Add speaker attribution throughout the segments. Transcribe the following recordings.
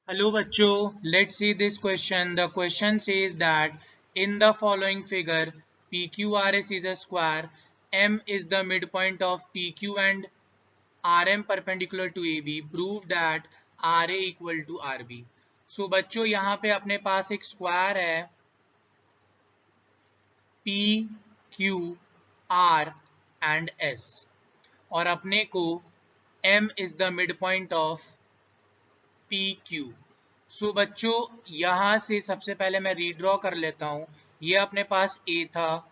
Speaker 1: Hello bachcho, let's see this question. The question says that in the following figure, PQRS is a square, M is the midpoint of PQ and RM perpendicular to AB. Prove that RA equal to RB. So बच्चों यहाँ पे अपने पास एक square है P, Q, R and S और अपने को M is the midpoint of PQ. सो बच्चों यहां से सबसे पहले मैं रीड्रॉ कर लेता हूं। ये अपने पास A था,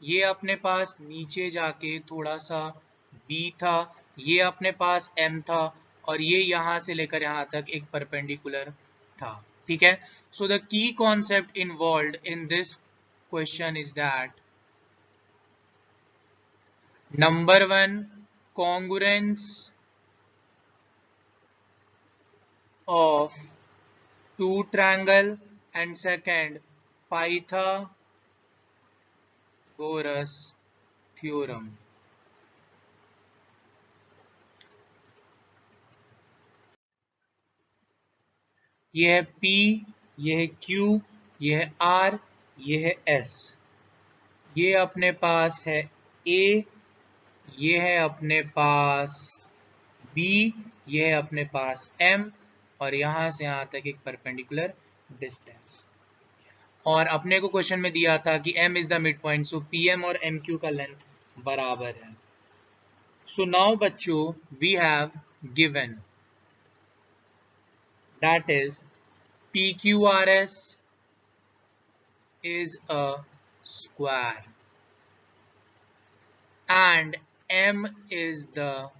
Speaker 1: ये अपने पास नीचे जाके थोड़ा सा B था, ये अपने पास M था और ये यहां से लेकर यहां तक एक परपेंडिकुलर था। ठीक है। So the key concept involved in this question is that number one, congruence of two triangle and second, Pythagoras theorem. ये है P, ये है Q, ये है R, ये है S। ये अपने पास है A, ये है अपने पास B, ये है अपने पास M और यहां से यहां तक एक परपेंडिकुलर डिस्टेंस। और अपने को क्वेश्चन में दिया था कि M is the mid point, so PM और MQ का लेंथ बराबर है। So now बच्चों we have given that is PQRS is a square and M is the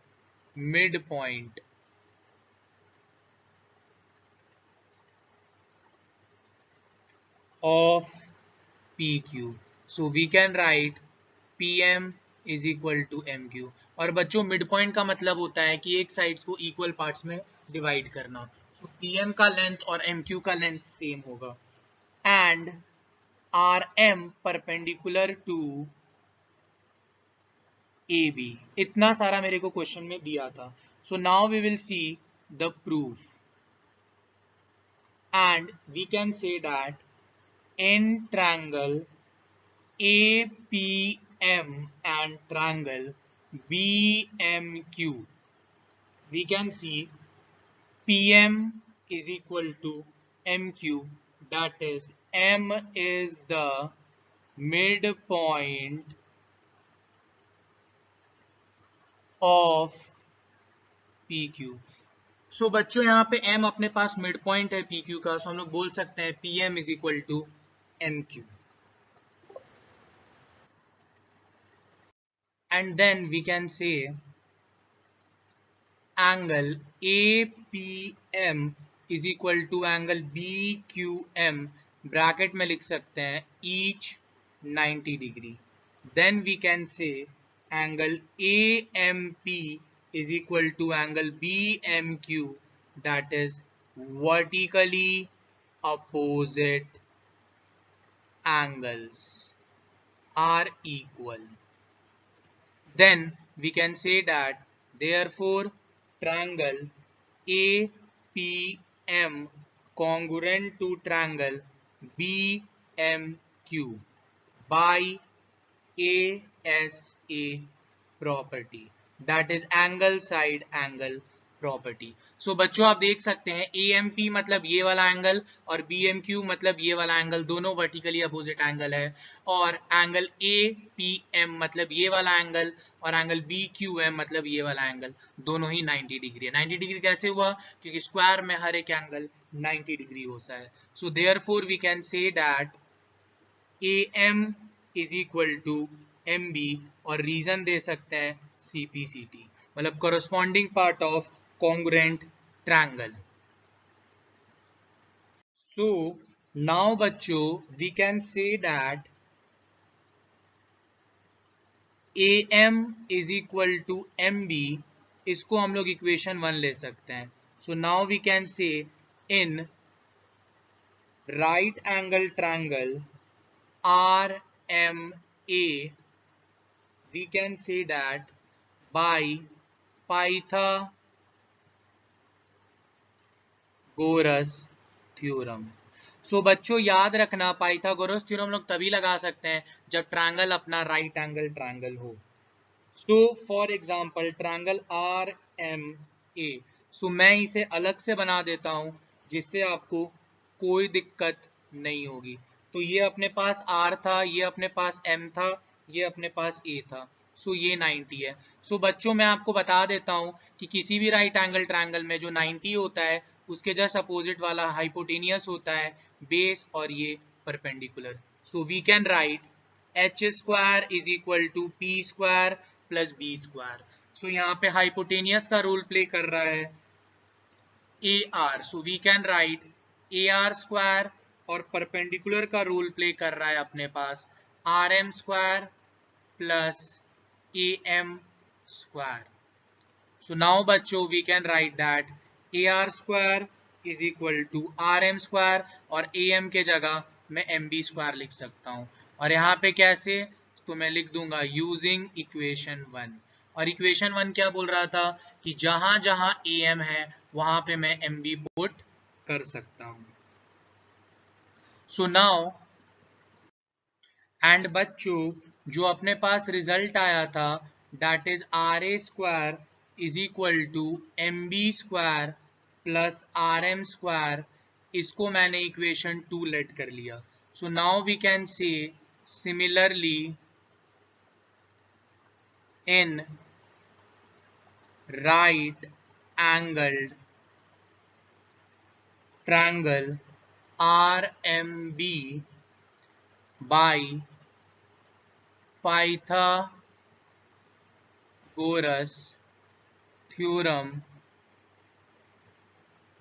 Speaker 1: midpoint of PQ. So we can write PM is equal to MQ। और बच्चों mid point का मतलब होता है कि एक साइड्स को इक्वल पार्ट्स में डिवाइड करना। सो PM का लेंथ और MQ का लेंथ सेम होगा and RM perpendicular to AB। इतना सारा मेरे को क्वेश्चन में दिया था। So now we will see the proof and we can say that in triangle APM and triangle BMQ we can see PM is equal to MQ, that is M is the midpoint of PQ। सो बच्चों यहाँ पे M अपने पास mid point है PQ का, सो हम लोग बोल सकते हैं PM is equal to MQ and then we can say angle APM is equal to angle BQM, bracket में लिख सकते हैं each 90 degree. Then we can say angle AMP is equal to angle BMQ, that is vertically opposite angles are equal. Then we can say that therefore triangle APM congruent to triangle BMQ by ASA property, that is angle side angle property. So बच्चों आप देख सकते हैं AMP मतलब ये वाला angle और BMQ मतलब ये वाला एंगल, दोनों वर्टिकली अपोजिट एंगल है। और एंगल APM मतलब ये वाला एंगल और एंगल BQM मतलब ये वाला एंगल, दोनों ही 90 डिग्री है। 90 डिग्री कैसे हुआ? क्योंकि स्क्वायर में हर एक एंगल 90 डिग्री होता है। So therefore we can say that AM is equal to MB और रीजन दे सकते हैं CPCT, मतलब corresponding part of congruent triangle. So now बच्चों we can say that AM is equal to MB, इसको हम लोग इक्वेशन 1 ले सकते हैं। So now we can say in right angle triangle RMA we can say that by Pythagoras Pythagoras theorem. So बच्चों याद रखना, पाइथागोरस थ्योरम लोग तभी लगा सकते हैं जब ट्रायंगल अपना राइट एंगल ट्रायंगल हो। So for example triangle R M A, so मैं इसे अलग से बना देता हूं जिससे आपको कोई दिक्कत नहीं होगी। तो ये अपने पास R था, ये अपने पास M था, ये अपने पास A था। सो ये 90 है। सो बच्चों मैं आपको बता देता हूं कि किसी भी राइट एंगल ट्रायंगल में जो 90 होता है उसके जस्ट अपोजिट वाला हाइपोटेनियस होता है बेस और ये perpendicular. So we can write H square is equal to P square plus B square. So यहाँ पे हाइपोटेनियस का रोल प्ले कर रहा है A R, so we can write A R square, और परपेंडिकुलर का रोल प्ले कर रहा है अपने पास R M square plus A M square. So now बच्चों we can write that A R square is equal to R M square, और A M के जगह मैं एम बी स्क्वायर लिख सकता हूं। और यहाँ पे कैसे, तो मैं लिख दूंगा यूजिंग इक्वेशन 1। और इक्वेशन 1 क्या बोल रहा था कि जहां जहां ए एम है वहां पे मैं एम बी पुट कर सकता हूं। सो नाउ एंड बच्चों जो अपने पास रिजल्ट आया था that is R A square is equal to M B square plus R M square, इसको मैंने इक्वेशन 2 लेट कर लिया। So now we can say similarly in right angled triangle RMB by Pythagoras theorem,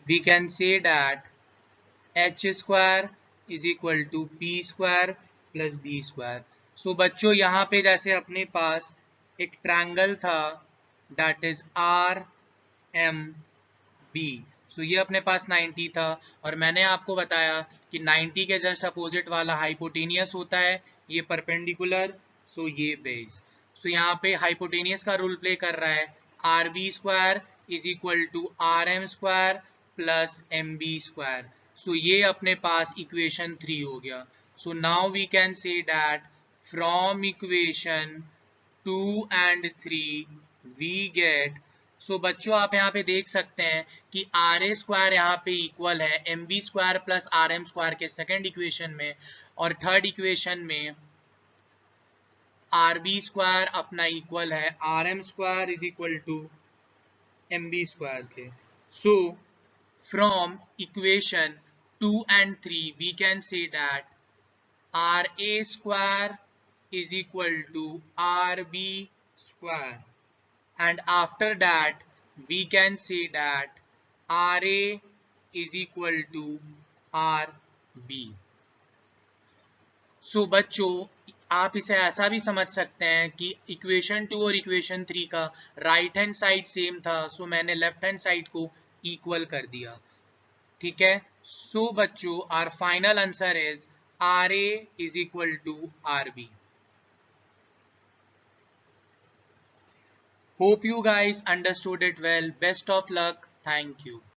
Speaker 1: we can say that h square is equal to p square plus b square। सो बच्चों यहाँ पे जैसे अपने पास एक ट्रायंगल था that is RMB, सो ये अपने पास 90 था, और मैंने आपको बताया कि 90 के जस्ट अपोजिट वाला हाइपोटेनियस होता है, ये परपेंडिकुलर, सो ये बेस। सो यहाँ पे हाइपोटेनियस का रूल प्ले कर रहा है R B square is equal to R M square plus M B square. So ये अपने पास इक्वेशन 3 हो गया। So now we can say that from equation 2 and 3 we get, so बच्चों आप यहाँ पे देख सकते हैं कि आर ए स्क्वायर यहाँ पे इक्वल है M B square plus R M square के सेकेंड इक्वेशन में, और थर्ड इक्वेशन में आर बी स्क्वायर अपना इक्वल है R M square is equal to M B square के। So from equation 2 and 3 we can say that आर ए स्क्वायर is equal to RB square, and after that we can say that RA is equal to RB। सो बच्चों आप इसे ऐसा भी समझ सकते हैं कि इक्वेशन 2 और इक्वेशन 3 का राइट हैंड साइड सेम था, सो मैंने लेफ्ट हैंड साइड को इक्वल कर दिया। ठीक है, सो बच्चों our final answer is RA is equal to RB। Hope you guys understood it well. Best of luck. Thank you.